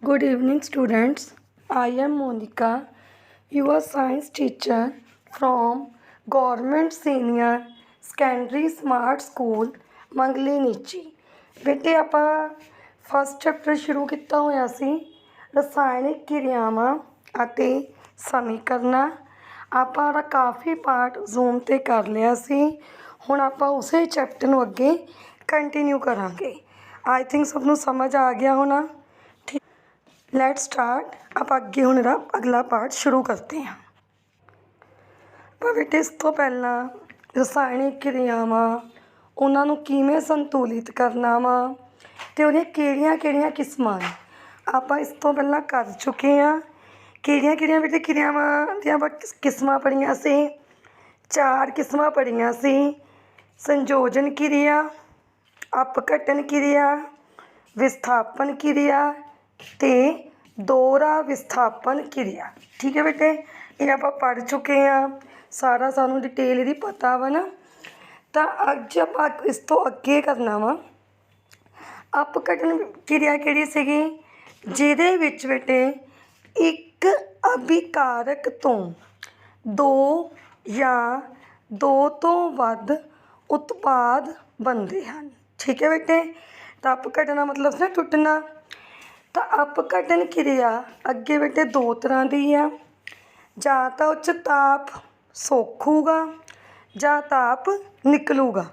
Good evening, students. I am Monica, your science teacher from Government Senior Secondary Smart School, ਮੰਗਲੀ ਨੀਚੀ। ਬੇਟੇ ਆਪਾਂ first chapter ਸ਼ੁਰੂ ਕੀਤਾ ਹੋਇਆ ਸੀ ਰਸਾਇਣਿਕ ਕਿਰਿਆਵਾਂ ਅਤੇ ਸਮੀਕਰਨਾਂ। ਆਪਾਂ ਉਹਦਾ ਕਾਫੀ ਪਾਰਟ ਜ਼ੂਮ 'ਤੇ ਕਰ ਲਿਆ ਸੀ। ਹੁਣ ਆਪਾਂ ਉਸੇ ਚੈਪਟਰ ਨੂੰ ਅੱਗੇ ਕੰਟੀਨਿਊ ਕਰਾਂਗੇ। ਆਈ ਥਿੰਕ ਸਭ ਨੂੰ ਸਮਝ ਆ ਗਿਆ ਹੋਣਾ। Let start. ਆਪਾਂ ਅੱਗੇ ਹੁਣ ਇਹਦਾ ਅਗਲਾ ਪਾਰਟ ਸ਼ੁਰੂ ਕਰਦੇ ਹਾਂ। ਪਰ ਬੇਟੇ ਇਸ ਤੋਂ ਪਹਿਲਾਂ ਰਸਾਇਣਿਕ ਕਿਰਿਆਵਾਂ ਉਹਨਾਂ ਨੂੰ ਕਿਵੇਂ ਸੰਤੁਲਿਤ ਕਰਨਾ ਵਾ ਅਤੇ ਉਹਦੀਆਂ ਕਿਹੜੀਆਂ ਕਿਸਮਾਂ ਨੇ ਆਪਾਂ ਇਸ ਤੋਂ ਪਹਿਲਾਂ ਕਰ ਚੁੱਕੇ ਹਾਂ। ਕਿਹੜੀਆਂ ਬੇਟੇ ਕਿਰਿਆਵਾਂ ਦੀਆਂ ਆਪਾਂ ਕਿਸਮਾਂ ਪੜ੍ਹੀਆਂ ਸੀ? 4 ਕਿਸਮਾਂ ਪੜ੍ਹੀਆਂ ਸੀ। ਸੰਯੋਜਨ ਕਿਰਿਆ, ਅਪਘਟਨ ਕਿਰਿਆ, ਵਿਸਥਾਪਨ ਕਿਰਿਆ ਅਤੇ ਦੋਹਰਾ ਵਿਸਥਾਪਨ ਕਿਰਿਆ। ਠੀਕ ਹੈ ਬੇਟੇ, ਇਹ ਆਪਾਂ ਪੜ੍ਹ ਚੁੱਕੇ ਹਾਂ। ਸਾਰਾ ਸਾਨੂੰ ਡਿਟੇਲ ਇਹਦੀ ਪਤਾ ਵਾ ਨਾ। ਤਾਂ ਅੱਜ ਆਪਾਂ ਇਸ ਤੋਂ ਅੱਗੇ ਕਰਨਾ ਵਾ ਅਪਘਟਨ ਕਿਰਿਆ। ਕਿਹੜੀ ਸੀਗੀ? ਜਿਹਦੇ ਵਿੱਚ ਬੇਟੇ ਇੱਕ ਅਭਿਕਾਰਕ ਤੋਂ 2 ਜਾਂ 2 ਤੋਂ ਵੱਧ ਉਤਪਾਦ ਬਣਦੇ ਹਨ। ਠੀਕ ਹੈ ਬੇਟੇ, ਤਾਂ ਅਪਘਟਨ ਦਾ ਮਤਲਬ ਸੀ ਟੁੱਟਣਾ। ਤਾਂ ਅਪਘਟਨ ਕਿਰਿਆ ਅੱਗੇ ਬੇਟੇ 2 ਤਰ੍ਹਾਂ ਦੀ ਆ। ਜਾਂ ਤਾਂ ਉਹ 'ਚ ਤਾਪ ਸੋਖੂਗਾ ਜਾਂ ਤਾਪ ਨਿਕਲੂਗਾ।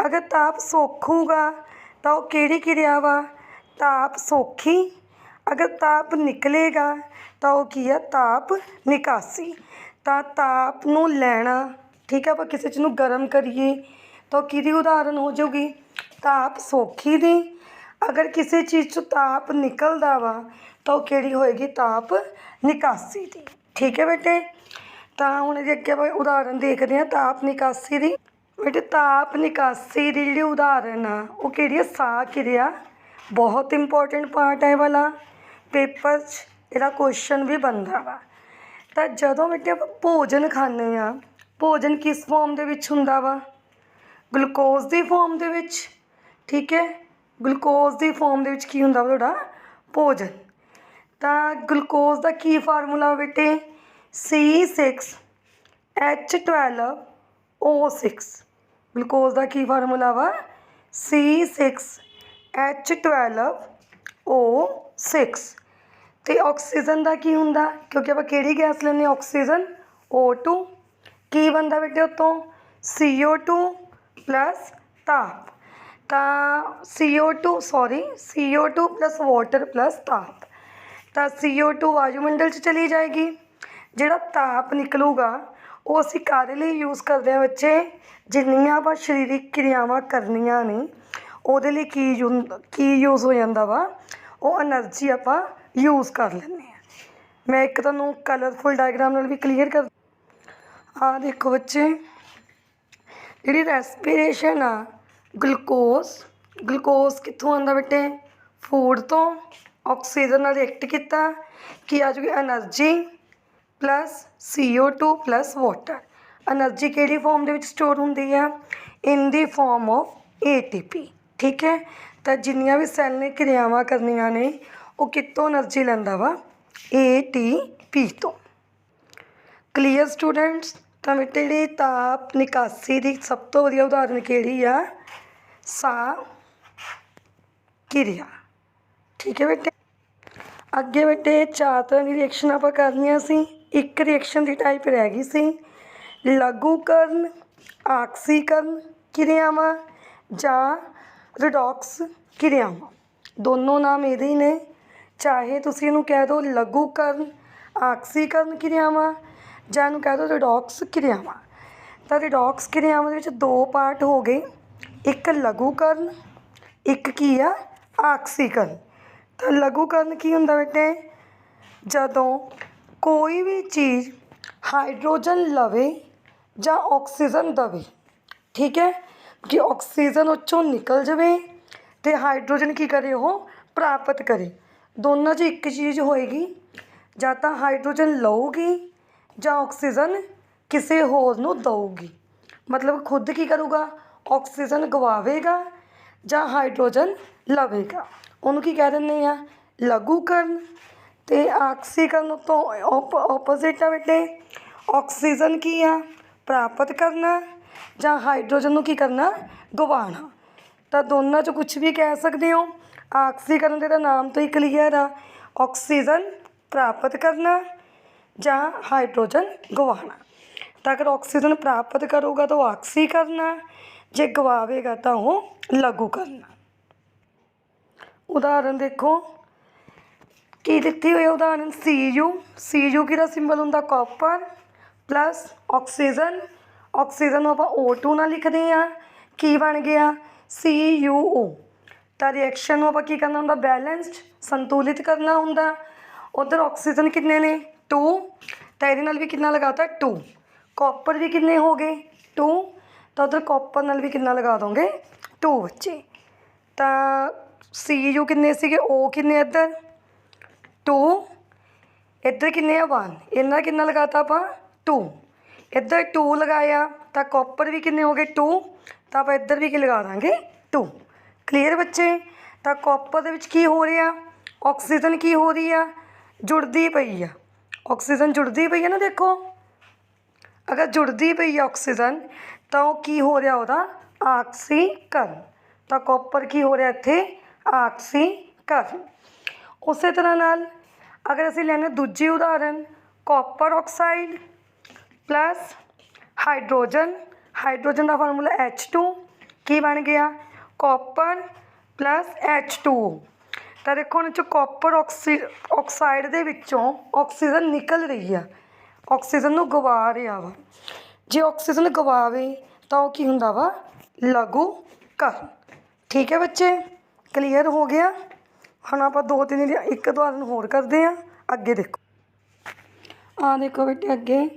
ਅਗਰ ਤਾਪ ਸੋਖੂਗਾ ਤਾਂ ਉਹ ਕਿਹੜੀ ਕਿਰਿਆ ਵਾ? ਤਾਪ ਸੋਖੀ। ਅਗਰ ਤਾਪ ਨਿਕਲੇਗਾ ਤਾਂ ਉਹ ਕੀ ਆ? ਤਾਪ ਨਿਕਾਸੀ। ਤਾਂ ਤਾਪ ਨੂੰ ਲੈਣਾ, ਠੀਕ ਹੈ, ਆਪਾਂ ਕਿਸੇ ਚੀਜ਼ ਨੂੰ ਗਰਮ ਕਰੀਏ ਤਾਂ ਉਹ ਕਿਹਦੀ ਉਦਾਹਰਨ ਹੋ ਜਾਊਗੀ? ਤਾਪ ਸੋਖੀ ਦੀ। ਅਗਰ ਕਿਸੇ ਚੀਜ਼ 'ਚੋਂ ਤਾਪ ਨਿਕਲਦਾ ਵਾ ਤਾਂ ਉਹ ਕਿਹੜੀ ਹੋਏਗੀ? ਤਾਪ ਨਿਕਾਸੀ ਦੀ। ਠੀਕ ਹੈ ਬੇਟੇ, ਤਾਂ ਹੁਣ ਇਹਦੇ ਅੱਗੇ ਆਪਾਂ ਉਦਾਹਰਨ ਦੇਖਦੇ ਹਾਂ ਤਾਪ ਨਿਕਾਸੀ ਦੀ। ਬੇਟੇ ਤਾਪ ਨਿਕਾਸੀ ਦੀ ਜਿਹੜੀ ਉਦਾਹਰਨ ਆ ਉਹ ਕਿਹੜੀ ਆ? ਸਾਹ ਕਿਰਿਆ। ਬਹੁਤ ਇੰਪੋਰਟੈਂਟ ਪਾਰਟ ਹੈ ਇਹ ਵਾਲਾ, ਪੇਪਰ 'ਚ ਇਹਦਾ ਕੁਐਸਚਨ ਵੀ ਬਣਦਾ ਵਾ। ਤਾਂ ਜਦੋਂ ਬੇਟੇ ਆਪਾਂ ਭੋਜਨ ਖਾਂਦੇ ਹਾਂ, ਭੋਜਨ ਕਿਸ ਫੋਰਮ ਦੇ ਵਿੱਚ ਹੁੰਦਾ ਵਾ? ਗਲੂਕੋਜ਼ ਦੀ ਫੋਰਮ ਦੇ ਵਿੱਚ। ਠੀਕ ਹੈ, ਗਲੂਕੋਜ਼ ਦੀ ਫੋਰਮ ਦੇ ਵਿੱਚ ਕੀ ਹੁੰਦਾ ਵਾ ਤੁਹਾਡਾ? ਭੋਜਨ। ਤਾਂ ਗਲੂਕੋਜ਼ ਦਾ ਕੀ ਫਾਰਮੂਲਾ ਬੇਟੇ? C6H12O6। ਗਲੂਕੋਜ਼ ਦਾ ਕੀ ਫਾਰਮੂਲਾ ਵਾ? C6H12O6। ਅਤੇ ਆਕਸੀਜਨ ਦਾ ਕੀ ਹੁੰਦਾ? ਕਿਉਂਕਿ ਆਪਾਂ ਕਿਹੜੀ ਗੈਸ ਲੈਂਦੇ ਹਾਂ? Oxygen, O2। ਕੀ ਬਣਦਾ ਬੇਟੇ ਉੱਤੋਂ? CO2 ਪਲੱਸ ਤਾਪ। ਤਾਂ CO2 ਪਲੱਸ ਵਾਟਰ ਪਲੱਸ ਤਾਪ। ਤਾਂ CO2 ਵਾਯੂਮੰਡਲ 'ਚ ਚਲੀ ਜਾਏਗੀ। ਜਿਹੜਾ ਤਾਪ ਨਿਕਲੂਗਾ ਉਹ ਅਸੀਂ ਕਾਹਦੇ ਲਈ ਯੂਜ਼ ਕਰਦੇ ਹਾਂ ਬੱਚੇ? ਜਿੰਨੀਆਂ ਆਪਾਂ ਸਰੀਰਕ ਕਿਰਿਆਵਾਂ ਕਰਨੀਆਂ ਨੇ ਉਹਦੇ ਲਈ ਕੀ ਯੂਜ਼ ਹੋ ਜਾਂਦਾ ਵਾ? ਉਹ ਐਨਰਜੀ ਆਪਾਂ ਯੂਜ਼ ਕਰ ਲੈਂਦੇ ਹਾਂ। ਮੈਂ ਇੱਕ ਤੁਹਾਨੂੰ ਕਲਰਫੁਲ ਡਾਇਗਰਾਮ ਨਾਲ ਵੀ ਕਲੀਅਰ ਕਰ। ਆਹ ਦੇਖੋ ਬੱਚੇ, ਜਿਹੜੀ ਰੈਸਪੀਰੇਸ਼ਨ ਆ, ਗਲੂਕੋਜ਼ ਕਿੱਥੋਂ ਆਉਂਦਾ ਬੇਟੇ? ਫੂਡ ਤੋਂ। ਆਕਸੀਜਨ ਨਾਲ ਰਿਐਕਟ ਕੀਤਾ, ਕੀ ਆ ਜੂਗੀ? Energy plus CO2 plus water. Energy ਕਿਹੜੀ ਫੋਰਮ ਦੇ ਵਿੱਚ ਸਟੋਰ ਹੁੰਦੀ ਆ? ਇਨ ਦੀ ਫੋਰਮ ਆਫ ATP। ਠੀਕ ਹੈ, ਤਾਂ ਜਿੰਨੀਆਂ ਵੀ ਸੈੱਲ ਨੇ ਕਿਰਿਆਵਾਂ ਕਰਨੀਆਂ ਨੇ ਉਹ ਕਿੱਥੋਂ ਐਨਰਜੀ ਲੈਂਦਾ ਵਾ? ATP ਤੋਂ। Clear students? ਤਾਂ ਬੇਟੇ ਜਿਹੜੀ ਤਾਪ ਨਿਕਾਸੀ ਦੀ ਸਭ ਤੋਂ ਵਧੀਆ ਉਦਾਹਰਨ ਕਿਹੜੀ ਆ? ਸਾਹ ਕਿਰਿਆ। ਠੀਕ ਹੈ ਬੇਟੇ, ਅੱਗੇ ਬੇਟੇ 4 ਤਰ੍ਹਾਂ ਦੀ ਰਿਐਕਸ਼ਨ ਆਪਾਂ ਕਰਨੀਆਂ ਸੀ। ਇੱਕ ਰਿਐਕਸ਼ਨ ਦੀ ਟਾਈਪ ਰਹਿ ਗਈ ਸੀ ਲਘੂਕਰਨ ਆਕਸੀਕਰਨ ਕਿਰਿਆਵਾਂ ਜਾਂ ਰਿਡੌਕਸ ਕਿਰਿਆਵਾਂ। ਦੋਨੋਂ ਨਾਮ ਇਹਦੇ ਹੀ ਨੇ, ਚਾਹੇ ਤੁਸੀਂ ਇਹਨੂੰ ਕਹਿ ਦਿਓ ਲਘੂਕਰਨ ਆਕਸੀਕਰਨ ਕਿਰਿਆਵਾਂ ਜਾਂ ਇਹਨੂੰ ਕਹਿ ਦਿਓ ਰਿਡੌਕਸ ਕਿਰਿਆਵਾਂ। ਤਾਂ ਰਿਡੌਕਸ ਕਿਰਿਆਵਾਂ ਦੇ ਵਿੱਚ 2 ਪਾਰਟ ਹੋ ਗਏ, ਇੱਕ ਲਘੂਕਰਨ, ਇੱਕ ਕੀ ਆ? ਆਕਸੀਕਰਨ। ਤਾਂ ਲਘੂਕਰਨ ਕੀ ਹੁੰਦਾ ਬੇਟੇ? ਜਦੋਂ ਕੋਈ ਵੀ ਚੀਜ਼ ਹਾਈਡਰੋਜਨ ਲਵੇ ਜਾਂ ਆਕਸੀਜਨ ਦੇਵੇ। ਠੀਕ ਹੈ, ਕਿ ਆਕਸੀਜਨ ਉਹ 'ਚੋਂ ਨਿਕਲ ਜਾਵੇ ਅਤੇ ਹਾਈਡਰੋਜਨ ਕੀ ਕਰੇ? ਉਹ ਪ੍ਰਾਪਤ ਕਰੇ। ਦੋਨਾਂ 'ਚ ਇੱਕ ਚੀਜ਼ ਹੋਏਗੀ, ਜਾਂ ਤਾਂ ਹਾਈਡਰੋਜਨ ਲਊਗੀ ਜਾਂ ਆਕਸੀਜਨ ਕਿਸੇ ਹੋਰ ਨੂੰ ਦਊਗੀ। ਮਤਲਬ ਖੁਦ ਕੀ ਕਰੂਗਾ? ਆਕਸੀਜਨ ਗਵਾਵੇਗਾ ਜਾਂ ਹਾਈਡਰੋਜਨ ਲਵੇਗਾ। ਉਹਨੂੰ ਕੀ ਕਹਿ ਦਿੰਦੇ ਆ? ਲਘੂਕਰਨ ਤੇ ਆਕਸੀਕਰਨ ਤੋਂ ਆਪੋਜ਼ਿਟ ਆ ਬੇਟੇ। ਆਕਸੀਜਨ ਕੀ ਆ? ਪ੍ਰਾਪਤ ਕਰਨਾ, ਜਾਂ ਹਾਈਡਰੋਜਨ ਨੂੰ ਕੀ ਕਰਨਾ? ਗਵਾਉਣਾ। ਤਾਂ ਦੋਨਾਂ 'ਚ ਕੁਛ ਵੀ ਕਹਿ ਸਕਦੇ ਹੋ। ਆਕਸੀਕਰਨ ਦੇ ਤਾਂ ਨਾਮ ਤੋਂ ਹੀ ਕਲੀਅਰ ਆ, ਆਕਸੀਜਨ ਪ੍ਰਾਪਤ ਕਰਨਾ ਜਾਂ ਹਾਈਡਰੋਜਨ ਗਵਾਉਣਾ। ਤਾਂ ਅਗਰ ਆਕਸੀਜਨ ਪ੍ਰਾਪਤ ਕਰੂਗਾ ਤਾਂ ਉਹ ਆਕਸੀਕਰਨ ਆ, ਜੇ ਗਵਾਵੇਗਾ ਤਾਂ ਉਹ ਲਘੂਕਰਨ ਆ। ਉਦਾਹਰਨ ਦੇਖੋ ਕੀ ਦਿੱਤੀ ਹੋਈ ਉਦਾਹਰਨ, Cu ਕਿਹਦਾ ਸਿੰਬਲ ਹੁੰਦਾ? Copper plus oxygen. ਆਕਸੀਜਨ ਨੂੰ ਆਪਾਂ O2 ਨਾਲ ਲਿਖਦੇ ਹਾਂ, ਕੀ ਬਣ ਗਿਆ? CuO। ਤਾਂ ਰਿਐਕਸ਼ਨ ਨੂੰ ਆਪਾਂ ਕੀ ਕਰਨਾ ਹੁੰਦਾ? ਬੈਲੈਂਸਡ, ਸੰਤੁਲਿਤ ਕਰਨਾ ਹੁੰਦਾ। ਉੱਧਰ ਆਕਸੀਜਨ ਕਿੰਨੇ ਨੇ? 2, ਤਾਂ ਇਹਦੇ ਨਾਲ ਵੀ ਕਿੰਨਾ ਲਗਾਤਾ? 2। ਕਾਪਰ ਵੀ ਕਿੰਨੇ ਹੋ ਗਏ? 2, ਤਾਂ ਉੱਧਰ ਕਾਪਰ ਨਾਲ ਵੀ ਕਿੰਨਾ ਲਗਾ ਦੋਗੇ? 2 ਬੱਚੇ। ਤਾਂ Cu ਕਿੰਨੇ ਸੀਗੇ? O ਕਿੰਨੇ ਇੱਧਰ? 2, ਇੱਧਰ ਕਿੰਨੇ ਆ? 1। ਇਹਨਾਂ ਕਿੰਨਾ ਲਗਾਤਾ ਆਪਾਂ? 2। ਇੱਧਰ 2 ਲਗਾਇਆ ਤਾਂ ਕਾਪਰ ਵੀ ਕਿੰਨੇ ਹੋ ਗਏ? 2, ਤਾਂ ਆਪਾਂ ਇੱਧਰ ਵੀ ਕੀ ਲਗਾ ਦਾਂਗੇ? 2। ਕਲੀਅਰ ਬੱਚੇ? ਤਾਂ ਕਾਪਰ ਦੇ ਵਿੱਚ ਕੀ ਹੋ ਰਿਹਾ? ਆਕਸੀਜਨ ਕੀ ਹੋ ਰਹੀ ਆ? ਜੁੜਦੀ ਪਈ ਆ। ਆਕਸੀਜਨ ਜੁੜਦੀ ਪਈ ਆ ਨਾ, ਦੇਖੋ ਅਗਰ ਜੁੜਦੀ ਪਈ ਆ ਆਕਸੀਜਨ ਤਾਂ ਉਹ ਕੀ ਹੋ ਰਿਹਾ? ਉਹਦਾ ਆਕਸੀਕਰਨ। ਤਾਂ ਕਾਪਰ ਕੀ ਹੋ ਰਿਹਾ ਇੱਥੇ? ਆਕਸੀਕਰਨ। ਉਸੇ ਤਰ੍ਹਾਂ ਨਾਲ ਅਗਰ ਅਸੀਂ ਲੈਂਦੇ ਦੂਜੀ ਉਦਾਹਰਨ, copper oxide plus hydrogen. Hydrogen ਦਾ ਫਾਰਮੂਲਾ H2, ਕੀ ਬਣ ਗਿਆ? Copper plus H2O। ਤਾਂ ਦੇਖੋ ਉਹਨਾਂ 'ਚੋਂ ਕਾਪਰ ਆਕਸਾਈਡ ਦੇ ਵਿੱਚੋਂ ਆਕਸੀਜਨ ਨਿਕਲ ਰਹੀ ਆ, ਆਕਸੀਜਨ ਨੂੰ ਗਵਾ ਰਿਹਾ ਵਾ। ਜੇ ਆਕਸੀਜਨ ਗਵਾਵੇ ਤਾਂ ਉਹ ਕੀ ਹੁੰਦਾ ਵਾ? ਲਘੂਕਰਨ। ਠੀਕ ਹੈ ਬੱਚੇ, ਕਲੀਅਰ ਹੋ ਗਿਆ। ਹੁਣ ਆਪਾਂ 2-3 ਦੀ ਇੱਕ ਉਦਾਹਰਨ ਹੋਰ ਕਰਦੇ ਹਾਂ। ਅੱਗੇ ਦੇਖੋ, ਆਹ ਦੇਖੋ ਬੇਟੇ ਅੱਗੇ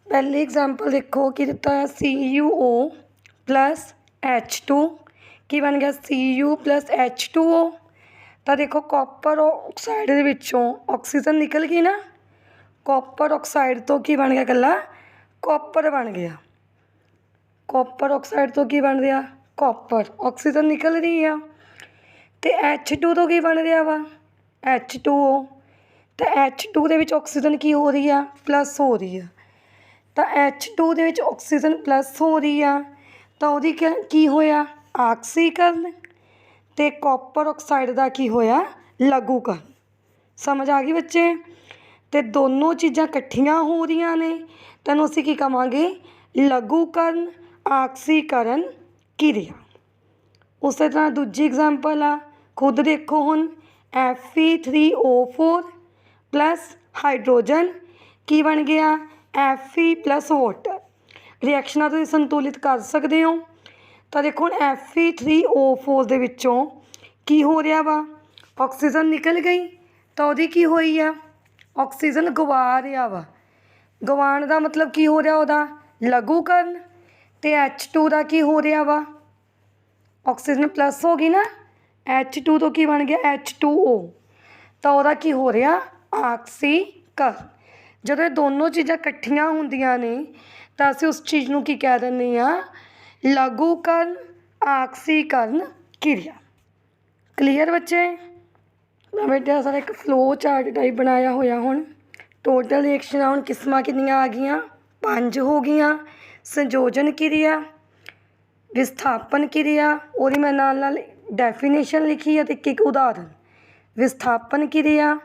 ਪਹਿਲੀ ਐਗਜ਼ਾਮਪਲ ਦੇਖੋ ਕੀ ਦਿੱਤਾ ਹੈ? CuO ਪਲੱਸ H2, ਕੀ ਬਣ ਗਿਆ? Cu plus H2O। ਤਾਂ ਦੇਖੋ ਕਾਪਰ ਆਕਸਾਈਡ ਦੇ ਵਿੱਚੋਂ ਆਕਸੀਜਨ ਨਿਕਲ ਗਈ ਨਾ, ਕਾਪਰ ਆਕਸਾਈਡ ਤੋਂ ਕੀ ਬਣ ਗਿਆ? ਇਕੱਲਾ ਕਾਪਰ ਬਣ ਗਿਆ। ਕਾਪਰ ਆਕਸਾਈਡ ਤੋਂ ਕੀ ਬਣ ਰਿਹਾ? ਕਾਪਰ। ਆਕਸੀਜਨ ਨਿਕਲ ਰਹੀ ਆ। ਅਤੇ H2 ਤੋਂ ਕੀ ਬਣ ਰਿਹਾ ਵਾ? H2O। ਤਾਂ H2 ਦੇ ਵਿੱਚ ਆਕਸੀਜਨ ਕੀ ਹੋ ਰਹੀ ਆ? ਪਲੱਸ ਹੋ ਰਹੀ ਆ। ਤਾਂ H2 ਦੇ ਵਿੱਚ ਆਕਸੀਜਨ ਪਲੱਸ ਹੋ ਰਹੀ ਆ ਤਾਂ ਉਹਦੀ ਕੀ ਹੋਇਆ? ਆਕਸੀਕਰਨ। ਅਤੇ ਕਾਪਰ ਆਕਸਾਈਡ ਦਾ ਕੀ ਹੋਇਆ? ਲਘੂਕਰਨ। ਸਮਝ ਆ ਗਈ ਬੱਚੇ? ਅਤੇ ਦੋਨੋਂ ਚੀਜ਼ਾਂ ਇਕੱਠੀਆਂ ਹੋ ਰਹੀਆਂ ਨੇ, ਤੈਨੂੰ ਅਸੀਂ ਕੀ ਕਹਾਂਗੇ? ਲਘੂਕਰਨ, ਆਕਸੀਕਰਨ ਕਿਰਿਆ। ਉਸੇ ਤਰ੍ਹਾਂ ਦੂਜੀ ਐਗਜ਼ਾਮਪਲ ਆ, ਖੁਦ ਦੇਖੋ ਹੁਣ, Fe3O4 ਪਲੱਸ ਹਾਈਡਰੋਜਨ, ਕੀ ਬਣ ਗਿਆ? Fe plus water. ਰਿਐਕਸ਼ਨਾਂ ਤੁਸੀਂ ਸੰਤੁਲਿਤ ਕਰ ਸਕਦੇ ਹੋ। ਤਾਂ ਦੇਖੋ ਹੁਣ Fe3O4 ਦੇ ਵਿੱਚੋਂ ਕੀ ਹੋ ਰਿਹਾ ਵਾ? ਆਕਸੀਜਨ ਨਿਕਲ ਗਈ ਤਾਂ ਉਹਦੀ ਕੀ ਹੋਈ ਆ? ਆਕਸੀਜਨ ਗਵਾ ਰਿਹਾ ਵਾ। ਗਵਾਉਣ ਦਾ ਮਤਲਬ ਕੀ ਹੋ ਰਿਹਾ? ਉਹਦਾ ਲਘੂਕਰਨ। ਅਤੇ H2 ਦਾ ਕੀ ਹੋ ਰਿਹਾ ਵਾ? ਆਕਸੀਜਨ ਪਲੱਸ ਹੋ ਗਈ ਨਾ, H2 ਤੋਂ ਕੀ ਬਣ ਗਿਆ? H2O। ਤਾਂ ਉਹਦਾ ਕੀ ਹੋ ਰਿਹਾ? ਆਕਸੀਕਰਨ। ਜਦੋਂ ਇਹ ਦੋਨੋਂ ਚੀਜ਼ਾਂ ਇਕੱਠੀਆਂ ਹੁੰਦੀਆਂ ਨੇ ਤਾਂ ਅਸੀਂ ਉਸ ਚੀਜ਼ ਨੂੰ ਕੀ ਕਹਿ ਦਿੰਦੇ ਹਾਂ? ਲਘੂਕਰਨ, ਆਕਸੀਕਰਨ ਕਿਰਿਆ। ਕਲੀਅਰ ਬੱਚੇ? ਮੈਂ ਬੇਟਾ ਸਾਰਾ ਇੱਕ ਫਲੋ ਚਾਰਟ ਟਾਈਪ ਬਣਾਇਆ ਹੋਇਆ। ਹੁਣ ਟੋਟਲ ਰਿਐਕਸ਼ਨਾਂ ਹੁਣ ਕਿਸਮਾਂ ਕਿੰਨੀਆਂ ਆ ਗਈਆਂ? 5 ਹੋ ਗਈਆਂ। ਸੰਯੋਜਨ ਕਿਰਿਆ, ਵਿਸਥਾਪਨ ਕਿਰਿਆ, ਉਹਦੀ ਮੈਂ ਨਾਲ ਨਾਲ ਡੈਫੀਨੇਸ਼ਨ ਲਿਖੀ ਆ ਅਤੇ ਇੱਕ ਉਦਾਹਰਨ। ਵਿਸਥਾਪਨ ਕਿਰਿਆ,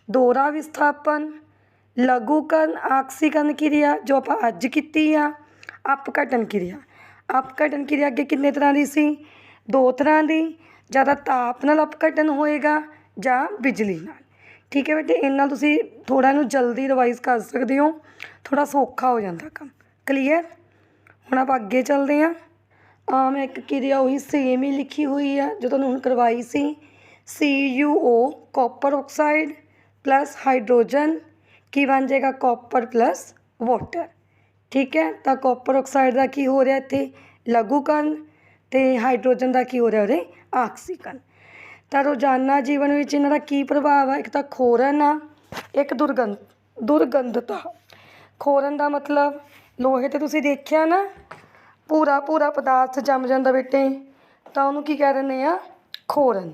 ਦੋਹਰਾ ਵਿਸਥਾਪਨ, ਲਘੂਕਰਨ, ਆਕਸੀਕਰਨ ਕਿਰਿਆ ਜੋ ਆਪਾਂ ਅੱਜ ਕੀਤੀ ਆ, ਅਪਘਟਨ ਕਿਰਿਆ। ਅਪਘਟਨ ਕਿਰਿਆ ਅੱਗੇ ਕਿੰਨੇ ਤਰ੍ਹਾਂ ਦੀ ਸੀ? 2 ਤਰ੍ਹਾਂ ਦੀ, ਜਾਂ ਤਾਂ ਤਾਪ ਨਾਲ ਅਪਘਟਨ ਹੋਏਗਾ ਜਾਂ ਬਿਜਲੀ ਨਾਲ। ਠੀਕ ਹੈ ਬੇਟੇ, ਇਹਨਾਂ ਤੁਸੀਂ ਥੋੜ੍ਹਾ ਇਹਨੂੰ ਜਲਦੀ ਰਿਵਾਈਜ਼ ਕਰ ਸਕਦੇ ਹੋ, ਥੋੜ੍ਹਾ ਸੌਖਾ ਹੋ ਜਾਂਦਾ ਕੰਮ। ਕਲੀਅਰ? ਹੁਣ ਆਪਾਂ ਅੱਗੇ ਚੱਲਦੇ ਹਾਂ। ਮੈਂ ਇੱਕ ਕਿਰਿਆ ਉਹੀ ਸੇਮ ਹੀ ਲਿਖੀ ਹੋਈ ਆ ਜੋ ਤੁਹਾਨੂੰ ਹੁਣ ਕਰਵਾਈ ਸੀ। CuO copper oxide plus hydrogen, ਕੀ ਬਣ ਜਾਏਗਾ? Copper plus water. ਠੀਕ ਹੈ, ਤਾਂ ਕਾਪਰ ਆਕਸਾਈਡ ਦਾ ਕੀ ਹੋ ਰਿਹਾ ਇੱਥੇ? ਲਘੂਕਰਨ। ਅਤੇ ਹਾਈਡਰੋਜਨ ਦਾ ਕੀ ਹੋ ਰਿਹਾ? ਉਹਦੇ ਆਕਸੀਕਰਨ। ਤਾਂ ਰੋਜ਼ਾਨਾ ਜੀਵਨ ਵਿੱਚ ਇਹਨਾਂ ਦਾ ਕੀ ਪ੍ਰਭਾਵ ਆ? ਇੱਕ ਤਾਂ ਖੋਰਨ ਆ, ਇੱਕ ਦੁਰਗੰਧਤਾ। ਖੋਰਨ ਦਾ ਮਤਲਬ ਲੋਹੇ 'ਤੇ ਤੁਸੀਂ ਦੇਖਿਆ ਨਾ, ਭੂਰਾ ਪਦਾਰਥ ਜੰਮ ਜਾਂਦਾ ਬੇਟੇ, ਤਾਂ ਉਹਨੂੰ ਕੀ ਕਹਿ ਦਿੰਦੇ ਆ? ਖੋਰਨ।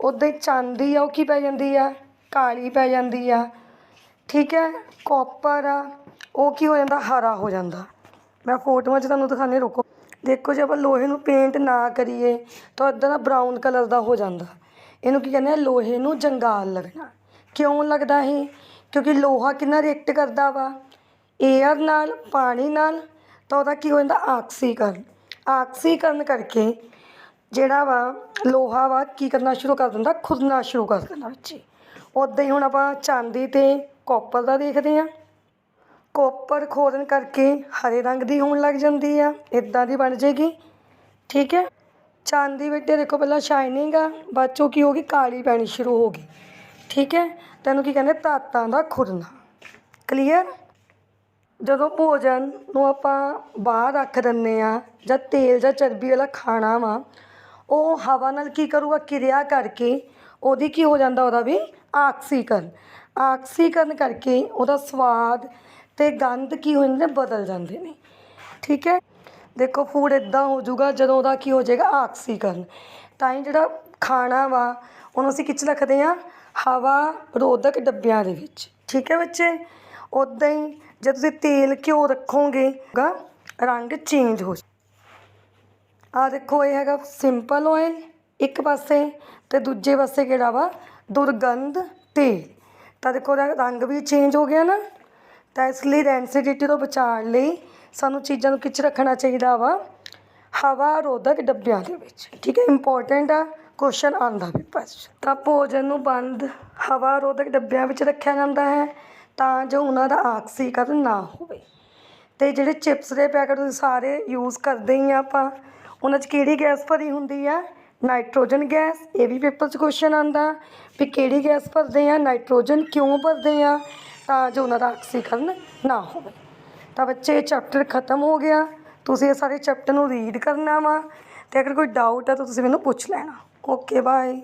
ਉੱਦਾਂ ਹੀ ਚਾਂਦੀ ਆ ਉਹ ਕੀ ਪੈ ਜਾਂਦੀ ਆ, ਕਾਲੀ ਪੈ ਜਾਂਦੀ ਆ। ਠੀਕ ਹੈ, ਕਾਪਰ ਆ ਉਹ ਕੀ ਹੋ ਜਾਂਦਾ, ਹਰਾ ਹੋ ਜਾਂਦਾ। ਮੈਂ ਫੋਟੋਆਂ 'ਚ ਤੁਹਾਨੂੰ ਦਿਖਾਉਂਦੀ, ਰੁਕੋ। ਦੇਖੋ ਜੇ ਆਪਾਂ ਲੋਹੇ ਨੂੰ ਪੇਂਟ ਨਾ ਕਰੀਏ ਤਾਂ ਇੱਦਾਂ ਦਾ ਬਰਾਊਨ ਕਲਰ ਦਾ ਹੋ ਜਾਂਦਾ। ਇਹਨੂੰ ਕੀ ਕਹਿੰਦੇ ਆ, ਲੋਹੇ ਨੂੰ ਜੰਗਾਲ ਲੱਗਣਾ। ਕਿਉਂ ਲੱਗਦਾ ਇਹ? ਕਿਉਂਕਿ ਲੋਹਾ ਕਿੰਨਾ ਰਿਐਕਟ ਕਰਦਾ ਵਾ, ਏਅਰ ਨਾਲ, ਪਾਣੀ ਨਾਲ, ਤਾਂ ਉਹਦਾ ਕੀ ਹੋ ਜਾਂਦਾ, ਆਕਸੀਕਰਨ। ਆਕਸੀਕਰਨ ਕਰਕੇ ਜਿਹੜਾ ਵਾ ਲੋਹਾ ਵਾ ਕੀ ਕਰਨਾ ਸ਼ੁਰੂ ਕਰ ਦਿੰਦਾ, ਖੁਰਨਾ ਸ਼ੁਰੂ ਕਰ ਦਿੰਦਾ ਵਿੱਚ। ਉੱਦਾਂ ਹੀ ਹੁਣ ਆਪਾਂ ਚਾਂਦੀ ਅਤੇ ਕਾਪਰ ਦਾ ਦੇਖਦੇ ਹਾਂ। ਕਾਪਰ ਖੋਦਣ ਕਰਕੇ ਹਰੇ ਰੰਗ ਦੀ ਹੋਣ ਲੱਗ ਜਾਂਦੀ ਆ, ਇੱਦਾਂ ਦੀ ਬਣ ਜਾਏਗੀ। ਠੀਕ ਹੈ, ਚਾਂਦੀ ਵਿੱਚ ਦੇਖੋ ਪਹਿਲਾਂ ਸ਼ਾਈਨਿੰਗ ਆ, ਬਾਅਦ 'ਚੋਂ ਕੀ ਹੋ ਗਈ, ਕਾਲੀ ਪੈਣੀ ਸ਼ੁਰੂ ਹੋ ਗਈ। ਠੀਕ ਹੈ, ਤੈਨੂੰ ਕੀ ਕਹਿੰਦੇ, ਧਾਤਾਂ ਦਾ ਖੁਰਨਾ। ਕਲੀਅਰ। ਜਦੋਂ ਭੋਜਨ ਨੂੰ ਆਪਾਂ ਬਾਹਰ ਰੱਖ ਦਿੰਦੇ ਹਾਂ ਜਾਂ ਤੇਲ ਜਾਂ ਚਰਬੀ ਵਾਲਾ ਖਾਣਾ ਵਾ, ਉਹ ਹਵਾ ਨਾਲ ਕੀ ਕਰੂਗਾ, ਕਿਰਿਆ ਕਰਕੇ ਉਹਦੀ ਕੀ ਹੋ ਜਾਂਦਾ, ਉਹਦਾ ਵੀ ਆਕਸੀਕਰਨ। ਆਕਸੀਕਰਨ ਕਰਕੇ ਉਹਦਾ ਸਵਾਦ ਅਤੇ ਗੰਧ ਕੀ ਹੋ ਜਾਂਦੇ, ਬਦਲ ਜਾਂਦੇ ਨੇ। ਠੀਕ ਹੈ, ਦੇਖੋ ਫੂਡ ਇੱਦਾਂ ਹੋ ਜਾਊਗਾ ਜਦੋਂ ਉਹਦਾ ਕੀ ਹੋ ਜਾਏਗਾ, ਆਕਸੀਕਰਨ। ਤਾਂ ਹੀ ਜਿਹੜਾ ਖਾਣਾ ਵਾ ਉਹਨੂੰ ਅਸੀਂ ਕਿੱਚ ਰੱਖਦੇ ਹਾਂ, ਹਵਾ ਰੋਧਕ ਡੱਬਿਆਂ ਦੇ ਵਿੱਚ। ਠੀਕ ਹੈ ਬੱਚੇ, ਉੱਦਾਂ ਹੀ ਜੇ ਤੁਸੀਂ ਤੇਲ ਘਿਓ ਰੱਖੋਗੇ ਰੰਗ ਚੇਂਜ ਹੋ ਜਾ। ਆਹ ਦੇਖੋ ਇਹ ਹੈਗਾ ਸਿੰਪਲ ਓਇਲ ਇੱਕ ਪਾਸੇ, ਅਤੇ ਦੂਜੇ ਪਾਸੇ ਕਿਹੜਾ ਵਾ, ਦੁਰਗੰਧ ਤੇਲ। ਤਾਂ ਦੇਖੋ ਉਹਦਾ ਰੰਗ ਵੀ ਚੇਂਜ ਹੋ ਗਿਆ ਨਾ। ਤਾਂ ਇਸ ਲਈ ਰੈਂਸੀਡਿਟੀ ਤੋਂ ਬਚਾਉਣ ਲਈ ਸਾਨੂੰ ਚੀਜ਼ਾਂ ਨੂੰ ਕਿੱਚ ਰੱਖਣਾ ਚਾਹੀਦਾ ਵਾ, ਹਵਾ ਰੋਧਕ ਡੱਬਿਆਂ ਦੇ ਵਿੱਚ। ਠੀਕ ਹੈ, ਇੰਪੋਰਟੈਂਟ ਆ, ਕੁਐਸਚਨ ਆਉਂਦਾ ਪੇਪਰ 'ਚ। ਤਾਂ ਭੋਜਨ ਨੂੰ ਬੰਦ ਹਵਾ ਰੋਧਕ ਡੱਬਿਆਂ ਵਿੱਚ ਰੱਖਿਆ ਜਾਂਦਾ ਹੈ ਤਾਂ ਜੋ ਉਹਨਾਂ ਦਾ ਆਕਸੀਕਰਨ ਨਾ ਹੋਵੇ। ਅਤੇ ਜਿਹੜੇ ਚਿਪਸ ਦੇ ਪੈਕਟ ਤੁਸੀਂ ਸਾਰੇ ਯੂਜ਼ ਕਰਦੇ ਹੀ ਆ ਆਪਾਂ, ਉਹਨਾਂ 'ਚ ਕਿਹੜੀ ਗੈਸ ਭਰੀ ਹੁੰਦੀ ਆ, ਨਾਈਟ੍ਰੋਜਨ ਗੈਸ। ਇਹ ਵੀ ਪੇਪਰ 'ਚ ਕੁਐਸਚਨ ਆਉਂਦਾ ਵੀ ਕਿਹੜੀ ਗੈਸ ਭਰਦੇ ਆ, ਨਾਈਟ੍ਰੋਜਨ ਕਿਉਂ ਭਰਦੇ ਆ, ਤਾਂ ਜੋ ਉਹਨਾਂ ਦਾ ਆਕਸੀਕਰਨ ਨਾ ਹੋਵੇ। ਤਾਂ ਬੱਚੇ ਇਹ ਚੈਪਟਰ ਖਤਮ ਹੋ ਗਿਆ। ਤੁਸੀਂ ਇਹ ਸਾਰੇ ਚੈਪਟਰ ਨੂੰ ਰੀਡ ਕਰਨਾ ਵਾ, ਅਤੇ ਅਗਰ ਕੋਈ ਡਾਊਟ ਹੈ ਤਾਂ ਤੁਸੀਂ ਮੈਨੂੰ ਪੁੱਛ ਲੈਣਾ। Okay bye.